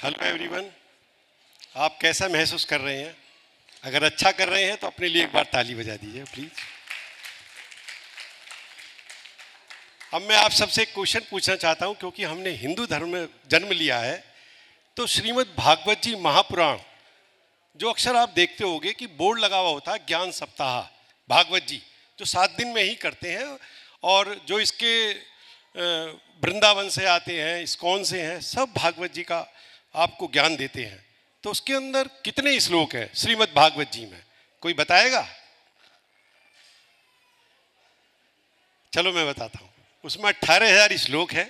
Hello everyone. आप कैसा महसूस कर रहे हैं? अगर अच्छा कर रहे हैं तो अपने लिए एक बार ताली बजा दीजिए प्लीज। अब मैं आप सबसे एक क्वेश्चन पूछना चाहता हूं, क्योंकि हमने हिंदू धर्म में जन्म लिया है, तो श्रीमद् भागवत जी महापुराण जो अक्सर आप देखते होंगे कि बोर्ड लगा हुआ होता है ज्ञान सप्ताह भागवत जी, जो 7 दिन में ही करते हैं, और जो इसके वृंदावन से आते हैं, इस्कॉन से हैं, सब भागवत जी का आपको ज्ञान देते हैं। तो उसके अंदर कितने श्लोक हैं श्रीमद् भागवत जी में, कोई बताएगा? चलो मैं बताता हूँ। उसमें 18,000 श्लोक हैं,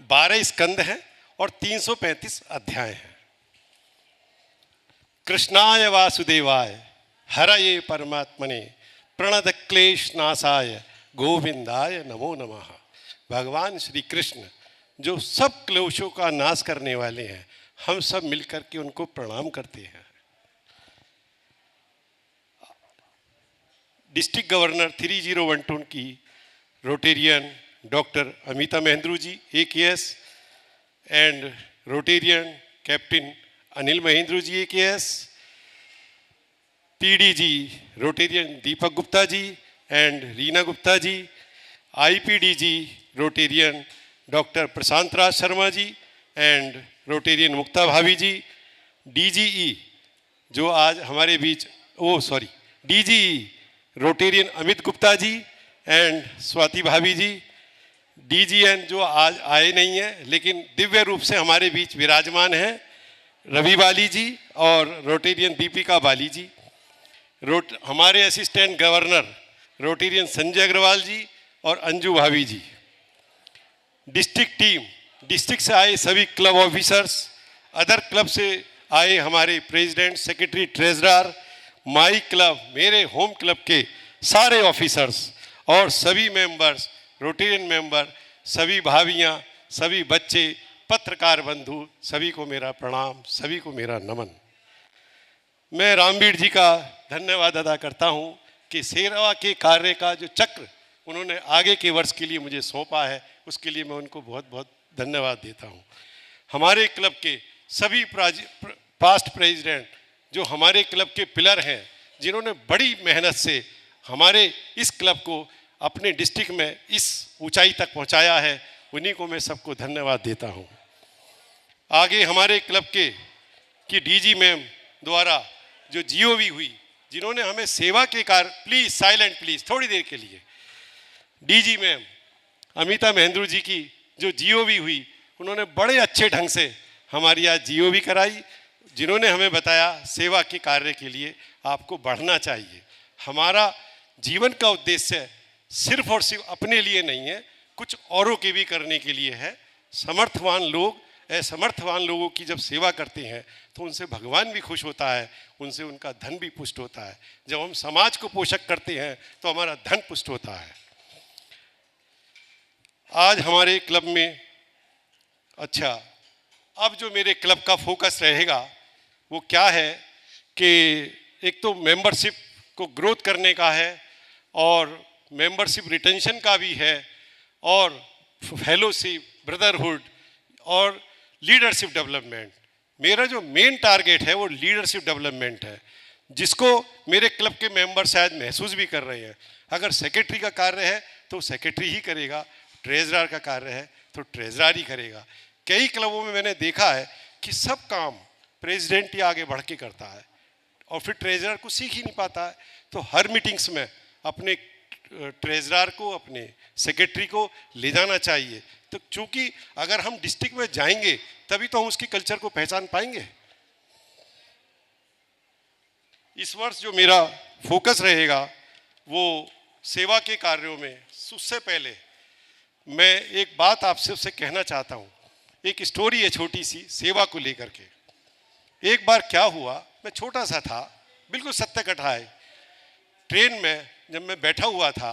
12 स्कंद हैं और 335 अध्याय हैं। कृष्णाय वासुदेवाय हरये परमात्मने प्रणत क्लेश नाशाय गोविंदाय नमो नमः। भगवान श्री कृष्ण जो सब क्लेशों का नाश करने वाले हैं, हम सब मिलकर के उनको प्रणाम करते हैं। डिस्ट्रिक्ट गवर्नर 3012 की Rotarian doctor Amita Mahendru ji AKS and Rotarian captain Anil Mahendru ji AKS, PDG Rotarian Deepak Gupta ji and Reena Gupta ji, IPDG Rotarian doctor Prashant Raj Sharma ji and Rotarian Mukta भाभी जी, DGE जो आज हमारे बीच DGE Rotarian Amit Gupta ji and Swati भाभी जी, DGN जो आज आए नहीं हैं लेकिन दिव्य रूप से हमारे बीच विराजमान हैं, रवि बाली जी और रोटेरियन दीपिका बाली जी, हमारे assistant governor Rotarian Sanjay Agarwal ji और अंजू भाभी जी, डिस्ट्रिक्ट टीम, डिस्ट्रिक्ट से आए सभी क्लब ऑफिसर्स, अदर क्लब से आए हमारे president, secretary, treasurer, my club, मेरे होम क्लब के सारे ऑफिसर्स और सभी मेंबर्स, रोटेरियन मेंबर, सभी भाभियाँ, सभी बच्चे, पत्रकार बंधु, सभी को मेरा प्रणाम, सभी को मेरा नमन। मैं रामवीर जी का धन्यवाद अदा करता हूँ कि सेवा के कार्य का जो चक्र उन्होंने आगे के वर्ष के लिए मुझे सौंपा है, उसके लिए मैं उनको बहुत बहुत धन्यवाद देता हूँ। हमारे क्लब के सभी पास्ट प्रेसिडेंट जो हमारे क्लब के पिलर हैं, जिन्होंने बड़ी मेहनत से हमारे इस क्लब को अपने डिस्ट्रिक्ट में इस ऊंचाई तक पहुंचाया है, उन्हीं को मैं सबको धन्यवाद देता हूं। आगे हमारे क्लब की DG मैम द्वारा जो GOV हुई, जिन्होंने हमें सेवा के कार्य, प्लीज साइलेंट प्लीज थोड़ी देर के लिए, DG मैम अमिता महेंद्रू जी की जो GOV हुई, उन्होंने बड़े अच्छे ढंग से हमारी आज GOV कराई, जिन्होंने हमें बताया सेवा के कार्य के लिए आपको बढ़ना चाहिए। हमारा जीवन का उद्देश्य सिर्फ और सिर्फ अपने लिए नहीं है, कुछ औरों के भी करने के लिए है। समर्थवान लोग असमर्थवान लोगों की जब सेवा करते हैं तो उनसे भगवान भी खुश होता है, उनसे उनका धन भी पुष्ट होता है। जब हम समाज को पोषक करते हैं तो हमारा धन पुष्ट होता है। आज हमारे क्लब में अब जो मेरे क्लब का फोकस रहेगा वो क्या है कि एक तो मेंबरशिप को ग्रोथ करने का है और मेंबरशिप रिटेंशन का भी है, और फेलोशिप, ब्रदरहुड और लीडरशिप डेवलपमेंट। मेरा जो मेन टारगेट है वो लीडरशिप डेवलपमेंट है, जिसको मेरे क्लब के मेंबर शायद महसूस भी कर रहे हैं। अगर सेक्रेटरी का कार्य है तो सेक्रेटरी ही करेगा, ट्रेजरर का कार्य है तो ट्रेजरर ही करेगा। कई क्लबों में मैंने देखा है कि सब काम प्रेसिडेंट ही आगे बढ़ के करता है और फिर ट्रेजरर को सीख ही नहीं पाता है। तो हर मीटिंग्स में अपने ट्रेजरर को, अपने सेक्रेटरी को ले जाना चाहिए। तो चूंकि अगर हम डिस्ट्रिक्ट में जाएंगे तभी तो हम उसकी कल्चर को पहचान पाएंगे। इस वर्ष जो मेरा फोकस रहेगा वो सेवा के कार्यों में, उससे पहले मैं एक बात आपसे कहना चाहता हूँ। एक स्टोरी है छोटी सी सेवा को लेकर के। एक बार क्या हुआ, मैं छोटा सा था, बिल्कुल सत्य कथा है। ट्रेन में जब मैं बैठा हुआ था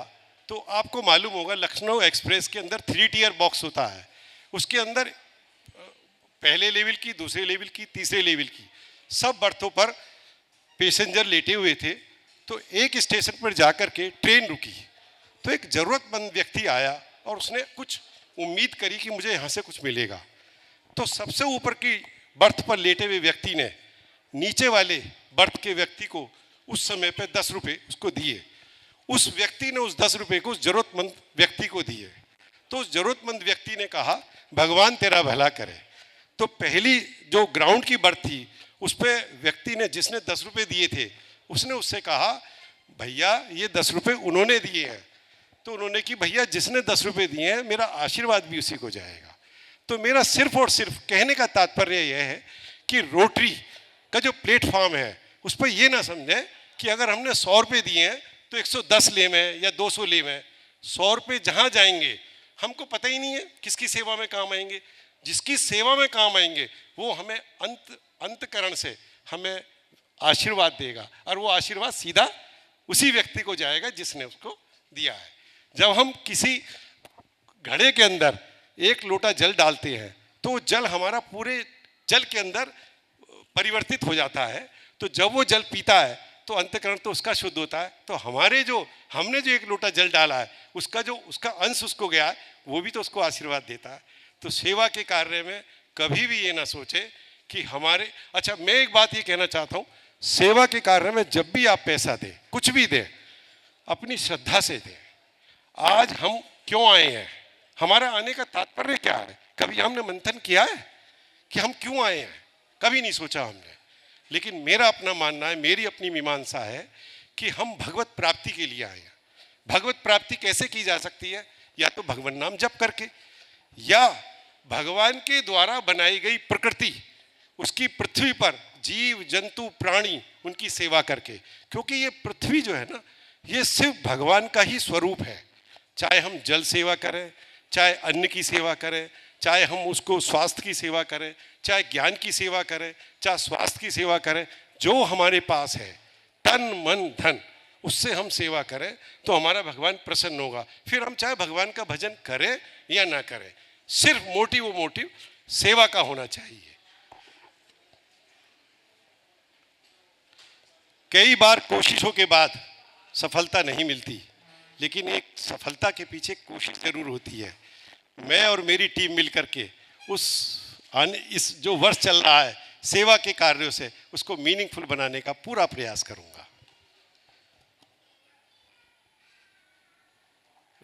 तो आपको मालूम होगा लखनऊ एक्सप्रेस के अंदर 3 टियर बॉक्स होता है। उसके अंदर पहले लेवल की, दूसरे लेवल की, तीसरे लेवल की सब बर्थों पर पैसेंजर लेटे हुए थे। तो एक स्टेशन पर जाकर के ट्रेन रुकी तो एक ज़रूरतमंद व्यक्ति आया और उसने कुछ उम्मीद करी कि मुझे यहाँ से कुछ मिलेगा। तो सबसे ऊपर की बर्थ पर लेटे हुए व्यक्ति ने नीचे वाले बर्थ के व्यक्ति को उस समय पे 10 रुपये उसको दिए। उस व्यक्ति ने उस 10 रुपये को उस जरूरतमंद व्यक्ति को दिए। तो उस जरूरतमंद व्यक्ति ने कहा भगवान तेरा भला करे। तो पहली जो ग्राउंड की बर्थ थी उस पर व्यक्ति ने, जिसने 10 रुपये दिए थे, उसने उससे कहा भैया ये 10 रुपये उन्होंने दिए हैं। तो उन्होंने कि भैया जिसने 10 रुपये दिए हैं मेरा आशीर्वाद भी उसी को जाएगा। तो मेरा सिर्फ और सिर्फ कहने का तात्पर्य यह है कि रोटरी का जो प्लेटफॉर्म है उस पर यह ना समझें कि अगर हमने 100 रुपये दिए हैं तो 110 ले में या 200 ले में। 100 रुपये जहाँ जाएंगे हमको पता ही नहीं है किसकी सेवा में काम आएंगे। जिसकी सेवा में काम आएंगे वो हमें अंतकरण से हमें आशीर्वाद देगा और वो आशीर्वाद सीधा उसी व्यक्ति को जाएगा जिसने उसको दिया है। जब हम किसी घड़े के अंदर एक लोटा जल डालते हैं तो जल हमारा पूरे जल के अंदर परिवर्तित हो जाता है। तो जब वो जल पीता है तो अंतकरण तो उसका शुद्ध होता है। तो हमने जो एक लोटा जल डाला है उसका अंश उसको गया है, वो भी तो उसको आशीर्वाद देता है। तो सेवा के कार्य में कभी भी ये ना सोचे कि अच्छा, मैं एक बात ये कहना चाहता हूँ, सेवा के कार्य में जब भी आप पैसा दें, कुछ भी दें, अपनी श्रद्धा से दें। आज हम क्यों आए हैं, हमारा आने का तात्पर्य क्या है, कभी हमने मंथन किया है कि हम क्यों आए हैं? कभी नहीं सोचा हमने। लेकिन मेरा अपना मानना है, मेरी अपनी मीमांसा है कि हम भगवत प्राप्ति के लिए आए हैं। भगवत प्राप्ति कैसे की जा सकती है? या तो भगवान नाम जप करके, या भगवान के द्वारा बनाई गई प्रकृति, उसकी पृथ्वी पर जीव जंतु प्राणी, उनकी सेवा करके। क्योंकि ये पृथ्वी जो है ना, ये सिर्फ भगवान का ही स्वरूप है। चाहे हम जल सेवा करें, चाहे अन्न की सेवा करें, चाहे हम उसको स्वास्थ्य की सेवा करें, चाहे ज्ञान की सेवा करें, चाहे स्वास्थ्य की सेवा करें, जो हमारे पास है तन मन धन, उससे हम सेवा करें तो हमारा भगवान प्रसन्न होगा। फिर हम चाहे भगवान का भजन करें या ना करें, सिर्फ मोटिव सेवा का होना चाहिए। कई बार कोशिशों के बाद सफलता नहीं मिलती, लेकिन एक सफलता के पीछे कोशिश जरूर होती है। मैं और मेरी टीम मिलकर के इस जो वर्ष चल रहा है सेवा के कार्यों से उसको मीनिंगफुल बनाने का पूरा प्रयास करूंगा।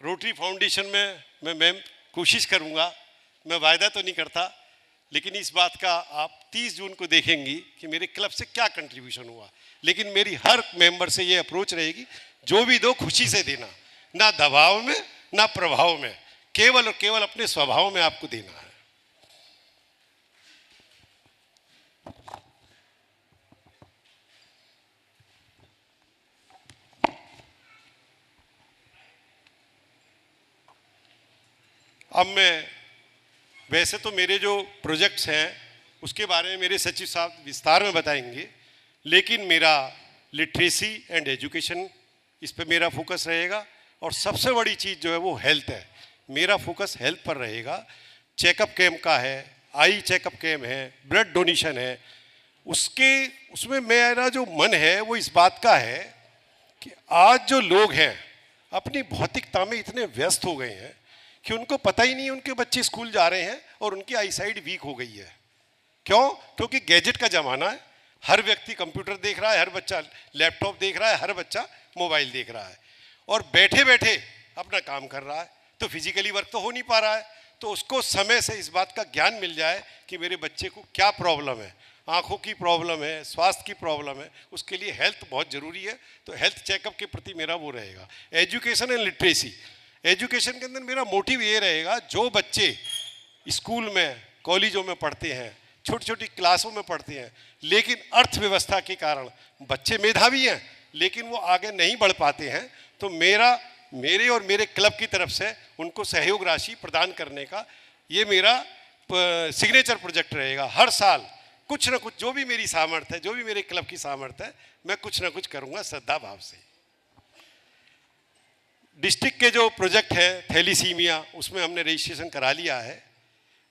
रोटरी फाउंडेशन में मैं कोशिश करूंगा, मैं वायदा तो नहीं करता, लेकिन इस बात का आप 30 जून को देखेंगी कि मेरे क्लब से क्या कंट्रीब्यूशन हुआ। लेकिन मेरी हर मेंबर से ये अप्रोच रहेगी, जो भी दो खुशी से देना, ना दबाव में ना प्रभाव में, केवल और केवल अपने स्वभाव में आपको देना है। अब वैसे तो मेरे जो प्रोजेक्ट्स हैं उसके बारे में मेरे सचिव साहब विस्तार में बताएंगे, लेकिन मेरा लिटरेसी एंड एजुकेशन, इस पे मेरा फोकस रहेगा। और सबसे बड़ी चीज़ जो है वो हेल्थ है, मेरा फोकस हेल्थ पर रहेगा। चेकअप कैम्प का है, आई चेकअप कैम्प है, ब्लड डोनेशन है, उसमें मेरा जो मन है वो इस बात का है कि आज जो लोग हैं अपनी भौतिकता में इतने व्यस्त हो गए हैं कि उनको पता ही नहीं उनके बच्चे स्कूल जा रहे हैं और उनकी आईसाइट वीक हो गई है। क्यों? क्योंकि गैजेट का ज़माना है, हर व्यक्ति कंप्यूटर देख रहा है, हर बच्चा लैपटॉप देख रहा है, हर बच्चा मोबाइल देख रहा है और बैठे बैठे अपना काम कर रहा है। तो फिजिकली वर्क तो हो नहीं पा रहा है। तो उसको समय से इस बात का ज्ञान मिल जाए कि मेरे बच्चे को क्या प्रॉब्लम है, आँखों की प्रॉब्लम है, स्वास्थ्य की प्रॉब्लम है, उसके लिए हेल्थ बहुत ज़रूरी है। तो हेल्थ चेकअप के प्रति मेरा वो रहेगा। एजुकेशन एंड लिटरेसी, एजुकेशन के अंदर मेरा मोटिव ये रहेगा, जो बच्चे स्कूल में कॉलेजों में पढ़ते हैं, छोटी छोटी क्लासों में पढ़ते हैं, लेकिन अर्थव्यवस्था के कारण बच्चे मेधावी हैं लेकिन वो आगे नहीं बढ़ पाते हैं, तो मेरे और मेरे क्लब की तरफ से उनको सहयोग राशि प्रदान करने का ये मेरा सिग्नेचर प्रोजेक्ट रहेगा। हर साल कुछ ना कुछ, जो भी मेरी सामर्थ्य है, जो भी मेरे क्लब की सामर्थ्य है, मैं कुछ ना कुछ करूँगा श्रद्धा भाव से। डिस्ट्रिक्ट के जो प्रोजेक्ट है थैलीसीमिया, उसमें हमने रजिस्ट्रेशन करा लिया है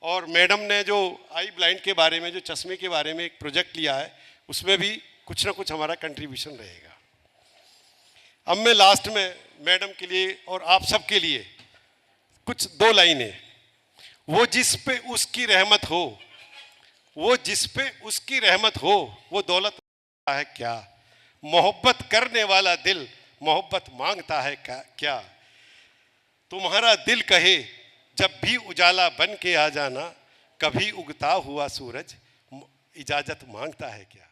और मैडम ने जो आई ब्लाइंड के बारे में, जो चश्मे के बारे में एक प्रोजेक्ट लिया है, उसमें भी कुछ ना कुछ हमारा कंट्रीब्यूशन रहेगा। अब मैं लास्ट में मैडम के लिए और आप सब के लिए कुछ 2 लाइनें, वो जिस पे उसकी रहमत हो वो जिस पे उसकी रहमत हो वो दौलत है क्या। मोहब्बत करने वाला दिल मोहब्बत मांगता है क्या। तुम्हारा दिल कहे जब भी उजाला बन के आ जाना, कभी उगता हुआ सूरज इजाजत मांगता है क्या।